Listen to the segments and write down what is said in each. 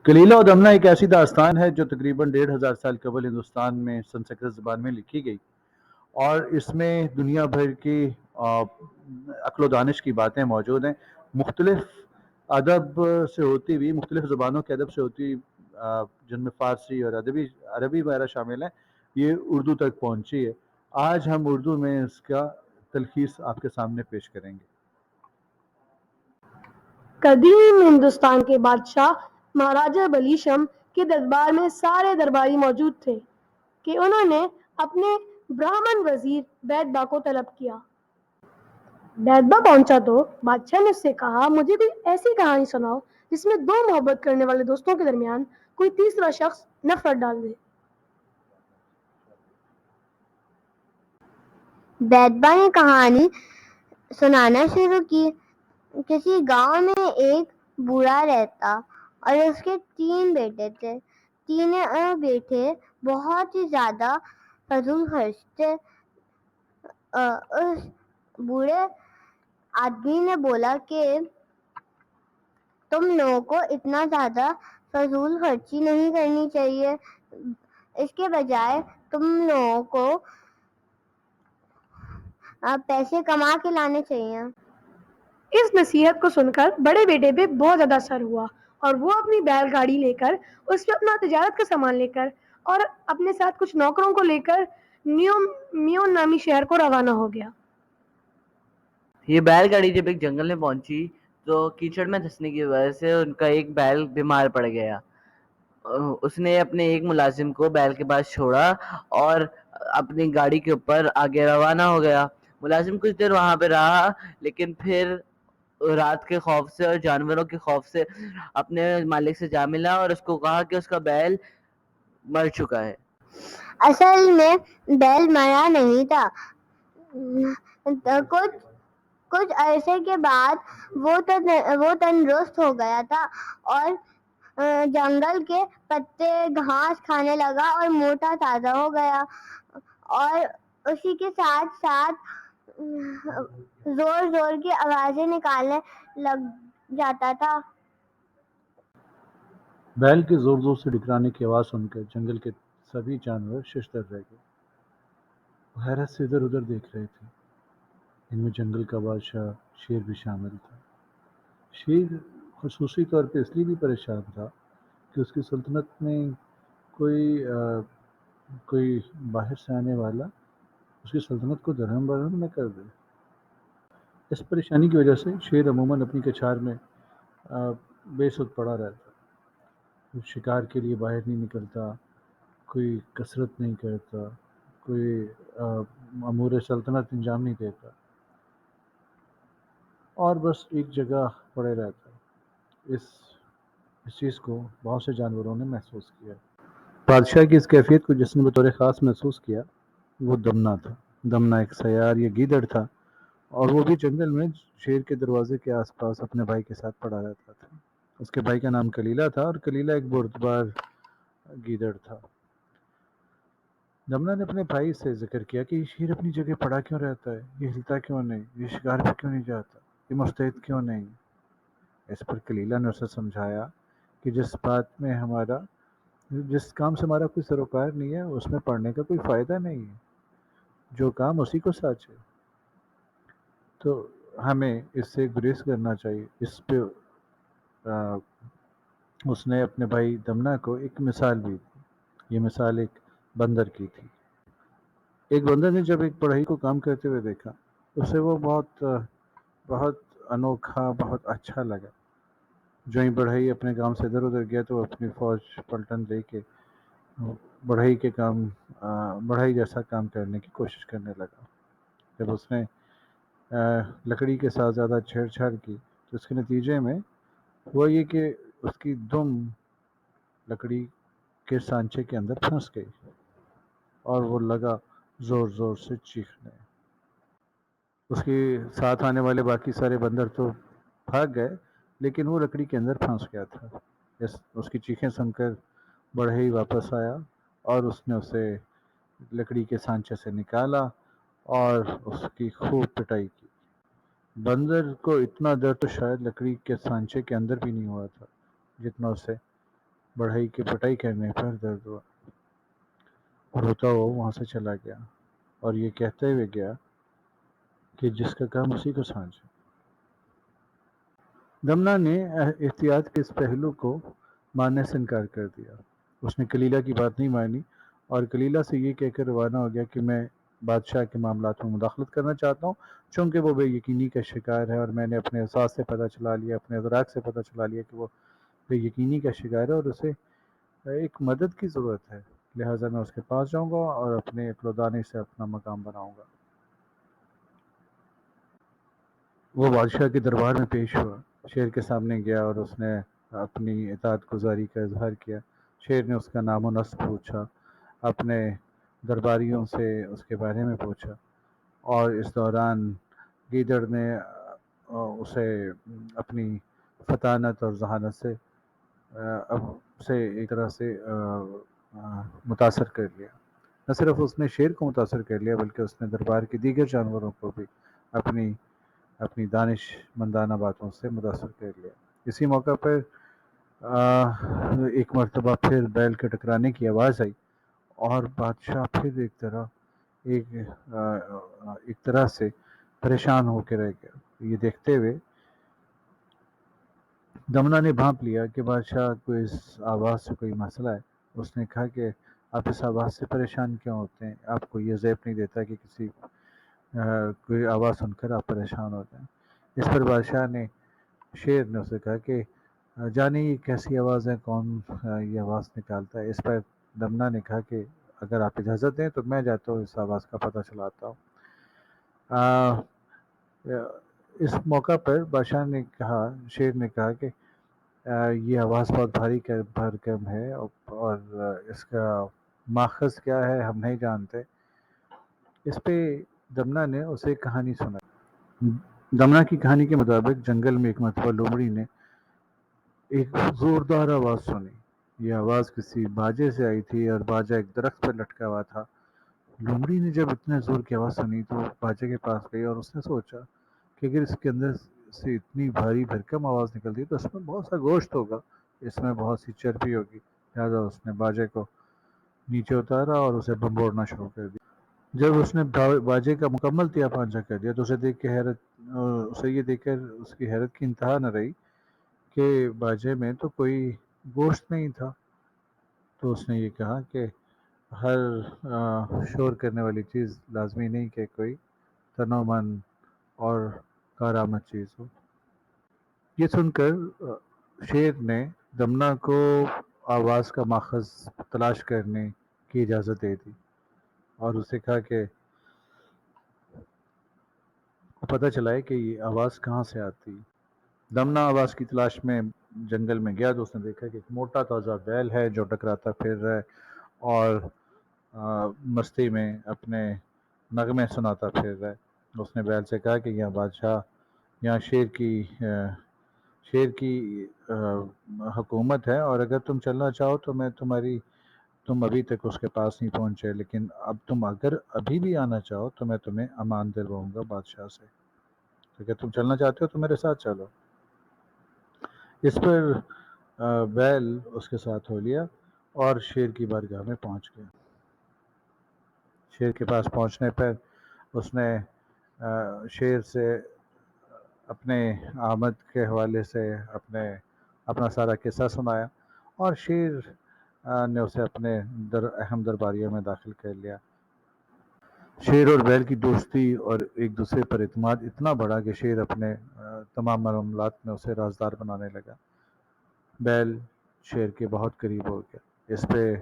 کلیلہ و دمنہ ایک ایسی داستان ہے جو تقریباً 1500 سال قبل ہندوستان میں سنسکرت زبان میں لکھی گئی، اور اس میں دنیا بھر کی عقل و دانش کی باتیں موجود ہیں، مختلف ادب سے ہوتی ہوئی، مختلف زبانوں کے ادب سے ہوتی ہوئی، جن میں فارسی اور عربی وغیرہ شامل ہیں، یہ اردو تک پہنچی ہے۔ آج ہم اردو میں اس کا تلخیص آپ کے سامنے پیش کریں گے۔ قدیم ہندوستان کے بادشاہ مہاراجہ بلیشم کے دربار میں سارے درباری موجود تھے کہ انہوں نے اپنے برہمن وزیر بیدبا کو طلب کیا۔ بیدبا پہنچا تو بادشاہ نے اس سے کہا، مجھے کوئی ایسی کہانی سناؤ جس میں دو محبت کرنے والے دوستوں کے درمیان کوئی تیسرا شخص نفرت ڈال دے۔ بیدبا نے کہانی سنانا شروع کی۔ کسی گاؤں میں ایک بوڑھا رہتا اور اس کے 3 بیٹے تھے۔ تینوں بیٹے بہت ہی زیادہ فضول خرچ تھے۔ اس بوڑھے آدمی نے بولا کہ تم لوگوں کو اتنا زیادہ فضول خرچی نہیں کرنی چاہیے، اس کے بجائے تم لوگوں کو پیسے کما کے لانے چاہیے۔ اس نصیحت کو سن کر بڑے بیٹے پہ بہت زیادہ اثر ہوا اور وہ اپنی بیل گاڑی لے کر، اس پہ اپنا تجارت کا سامان لے کر اور اپنے ساتھ کچھ نوکروں کو لے کر میون نامی شہر کو روانہ ہو گیا۔ یہ بیل گاڑی جب ایک جنگل میں پہنچی تو کیچڑ میں دھنسنے کی وجہ سے ان کا ایک بیل بیمار پڑ گیا۔ اس نے اپنے ایک ملازم کو بیل کے پاس چھوڑا اور اپنی گاڑی کے اوپر آگے روانہ ہو گیا۔ ملازم کچھ دیر وہاں پہ رہا، لیکن پھر رات کے خوف سے اور جانوروں کے خوف سے اپنے مالک سے جا ملا اور اس کو کہا کہ اس کا بیل مر چکا ہے۔ اصل میں بیل مرا نہیں تھا۔ کچھ عرصے کے بعد وہ تندرست ہو گیا تھا اور جنگل کے پتے گھاس کھانے لگا اور موٹا تازہ ہو گیا، اور اسی کے ساتھ ساتھ زور زور کی آوازیں نکالنے لگ جاتا تھا۔ بیل کے زور زور سے ڈکرانے کی آواز سن کر جنگل کے سبھی جانور ششدر رہ گئے، وہ حیرت سے ادھر ادھر دیکھ رہے تھے۔ ان میں جنگل کا بادشاہ شیر بھی شامل تھا۔ شیر خصوصی طور پہ اس لیے بھی پریشان تھا کہ اس کی سلطنت میں کوئی باہر سے آنے والا اس کی سلطنت کو درہم برہم نہ کر دے۔ اس پریشانی کی وجہ سے شیر عموماً اپنی کچھار میں بے سود پڑا رہتا، شکار کے لیے باہر نہیں نکلتا، کوئی کثرت نہیں کرتا، کوئی امور سلطنت انجام نہیں دیتا، اور بس ایک جگہ پڑے رہتا۔ اس چیز کو بہت سے جانوروں نے محسوس کیا۔ بادشاہ کی اس کیفیت کو جس نے بطور خاص محسوس کیا وہ دمنہ تھا۔ دمنہ ایک سیار یا گیدڑ تھا، اور وہ بھی جنگل میں شیر کے دروازے کے آس پاس اپنے بھائی کے ساتھ پڑا رہتا تھا۔ اس کے بھائی کا نام کلیلہ تھا، اور کلیلہ ایک بردبار گیدڑ تھا۔ دمنہ نے اپنے بھائی سے ذکر کیا کہ یہ شیر اپنی جگہ پڑا کیوں رہتا ہے، یہ ہلتا کیوں نہیں، یہ شکار پہ کیوں نہیں جاتا، یہ مستعد کیوں نہیں۔ اس پر کلیلہ نے اسے سمجھایا کہ جس کام سے ہمارا کوئی سروکار نہیں ہے اس میں پڑھنے کا کوئی فائدہ نہیں ہے، جو کام اسی کو سچ ہے، تو ہمیں اس سے گریز کرنا چاہیے۔ اس پہ اس نے اپنے بھائی دمنہ کو ایک مثال بھی دی۔ یہ مثال ایک بندر کی تھی۔ ایک بندر نے جب ایک بڑھئی کو کام کرتے ہوئے دیکھا، اسے وہ بہت انوکھا، بہت اچھا لگا۔ جو ہی بڑھئی اپنے کام سے ادھر ادھر گیا تو وہ اپنی فوج پلٹن لے کے بڑھئی جیسا کام کرنے کی کوشش کرنے لگا۔ جب اس نے لکڑی کے ساتھ زیادہ چھیڑ چھاڑ کی تو اس کے نتیجے میں ہوا یہ کہ اس کی دم لکڑی کے سانچے کے اندر پھنس گئی، اور وہ لگا زور زور سے چیخنے۔ اس کے ساتھ آنے والے باقی سارے بندر تو بھاگ گئے، لیکن وہ لکڑی کے اندر پھنس گیا تھا۔ اس کی چیخیں سن کر بڑھئی واپس آیا اور اس نے اسے لکڑی کے سانچے سے نکالا اور اس کی خوب پٹائی کی۔ بندر کو اتنا درد تو شاید لکڑی کے سانچے کے اندر بھی نہیں ہوا تھا جتنا اسے بڑھئی کی پٹائی کرنے پر درد ہوا، اور روتا ہوا وہاں سے چلا گیا، اور یہ کہتے ہوئے گیا کہ جس کا کام اسی کو سانجھے۔ دمنا نے احتیاط کے اس پہلو کو ماننے سے انکار کر دیا۔ اس نے کلیلہ کی بات نہیں مانی، اور کلیلہ سے یہ کہہ کر روانہ ہو گیا کہ میں بادشاہ کے معاملات میں مداخلت کرنا چاہتا ہوں، چونکہ وہ بے یقینی کا شکار ہے، اور میں نے اپنے احساس سے پتہ چلا لیا، اپنے ادراک سے پتہ چلا لیا کہ وہ بے یقینی کا شکار ہے اور اسے ایک مدد کی ضرورت ہے، لہٰذا میں اس کے پاس جاؤں گا اور اپنے عقل و دانے سے اپنا مقام بناؤں گا۔ وہ بادشاہ کے دربار میں پیش ہوا، شیر کے سامنے گیا اور اس نے اپنی اطاعت گزاری کا اظہار کیا۔ شیر نے اس کا نام و نسب پوچھا، اپنے درباریوں سے اس کے بارے میں پوچھا، اور اس دوران گیدڑ نے اسے اپنی فطانت اور ذہانت سے ایک طرح سے متاثر کر لیا۔ نہ صرف اس نے شیر کو متاثر کر لیا، بلکہ اس نے دربار کے دیگر جانوروں کو بھی اپنی دانش مندانہ باتوں سے متاثر کر لیا۔ اسی موقع پر ایک مرتبہ پھر بیل کے ٹکرانے کی آواز آئی، اور بادشاہ پھر ایک طرح سے پریشان ہو کے رہ گیا۔ یہ دیکھتے ہوئے دمنا نے بھانپ لیا کہ بادشاہ کو اس آواز سے کوئی مسئلہ ہے۔ اس نے کہا کہ آپ اس آواز سے پریشان کیوں ہوتے ہیں؟ آپ کو یہ ذیب نہیں دیتا کہ کوئی آواز سن کر آپ پریشان ہو جائیں؟ اس پر شیر نے اسے کہا کہ جانے یہ کیسی آواز ہے، کون یہ آواز نکالتا ہے؟ اس پر دمنا نے کہا کہ اگر آپ اجازت دیں تو میں جاتا ہوں، اس آواز کا پتہ چلاتا ہوں۔ اس موقع پر شیر نے کہا کہ یہ آواز بہت بھاری بھرکم ہے، اور اس کا ماخذ کیا ہے ہم نہیں جانتے۔ اس پہ دمنا نے اسے ایک کہانی سنائی۔ دمنا کی کہانی کے مطابق جنگل میں ایک مرتبہ لومڑی نے ایک زوردار آواز سنی۔ یہ آواز کسی باجے سے آئی تھی، اور باجا ایک درخت پر لٹکا ہوا تھا۔ لومڑی نے جب اتنے زور کی آواز سنی تو باجے کے پاس گئی، اور اس نے سوچا کہ اگر اس کے اندر سے اتنی بھاری بھرکم آواز نکلتی تو اس میں بہت سا گوشت ہوگا، اس میں بہت سی چربی ہوگی، لہٰذا اس نے باجے کو نیچے اتارا اور اسے بمبوڑنا شروع کر دیا۔ جب اس نے باجے کا مکمل تیا پانچا کر دیا تو اسے یہ دیکھ کر اس کی حیرت کی انتہا نہ رہی کہ باجے میں تو کوئی گوشت نہیں تھا۔ تو اس نے یہ کہا کہ ہر شور کرنے والی چیز لازمی نہیں کہ کوئی تنومند اور کارآمد چیز ہو۔ یہ سن کر شیر نے دمنا کو آواز کا ماخذ تلاش کرنے کی اجازت دے دی، اور اسے کہا کہ پتہ چلائے کہ یہ آواز کہاں سے آتی۔ دمنا آواز کی تلاش میں جنگل میں گیا تو اس نے دیکھا کہ ایک موٹا تازہ بیل ہے جو ٹکراتا پھر رہا ہے اور مستی میں اپنے نغمے سناتا پھر رہا ہے۔ اس نے بیل سے کہا کہ یہاں شیر کی حکومت ہے، اور اگر تم چلنا چاہو تو تم ابھی تک اس کے پاس نہیں پہنچے، لیکن اب تم اگر ابھی بھی آنا چاہو تو میں تمہیں امان دلواؤں گا بادشاہ سے، تو اگر تم چلنا چاہتے ہو تو میرے ساتھ چلو۔ اس پر بیل اس کے ساتھ ہو لیا اور شیر کی بارگاہ میں پہنچ گیا۔ شیر کے پاس پہنچنے پر اس نے شیر سے اپنے آمد کے حوالے سے اپنا سارا قصہ سنایا، اور شیر نے اسے اپنے اہم درباریوں میں داخل کر لیا۔ شیر اور بیل کی دوستی اور ایک دوسرے پر اعتماد اتنا بڑھا کہ شیر اپنے تمام معاملات میں اسے رازدار بنانے لگا۔ بیل شیر کے بہت قریب ہو گیا۔ اس پہ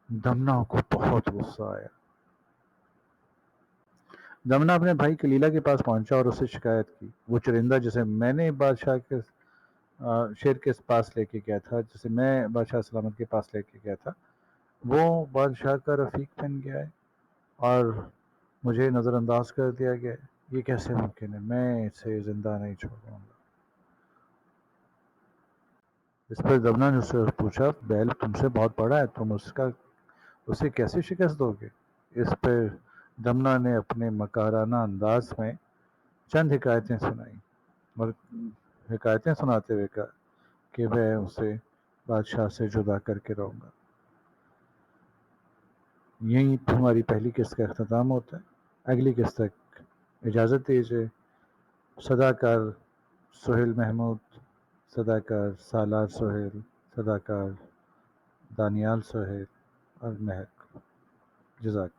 دمنا کو بہت غصہ آیا۔ دمنا اپنے بھائی کلیلہ کے پاس پہنچا اور اس سے شکایت کی، وہ چرندہ جسے میں شیر کے پاس لے کے گیا تھا، جسے میں بادشاہ سلامت کے پاس لے کے گیا تھا، وہ بادشاہ کا رفیق بن گیا ہے اور مجھے نظر انداز کر دیا گیا ہے۔ یہ کیسے ممکن ہے؟ میں اسے زندہ نہیں چھوڑوں گا۔ اس پر دمنا نے اس سے پوچھا، بیل تم سے بہت بڑا ہے، تم اسے کیسے شکست دو گے؟ اس پر دمنا نے اپنے مکارانہ انداز میں چند حکایتیں سنائیں، اور حکایتیں سناتے ہوئے کہا کہ وہ اسے بادشاہ سے جدا کر کے رہوں گا۔ یہیں ہماری پہلی قسط کا اختتام ہوتا ہے۔ اگلی قسط تک اجازت دیجیے۔ صداکار سہیل محمود، صداکار سالار سہیل، صداکار دانیال سہیل اور مہک، جزاک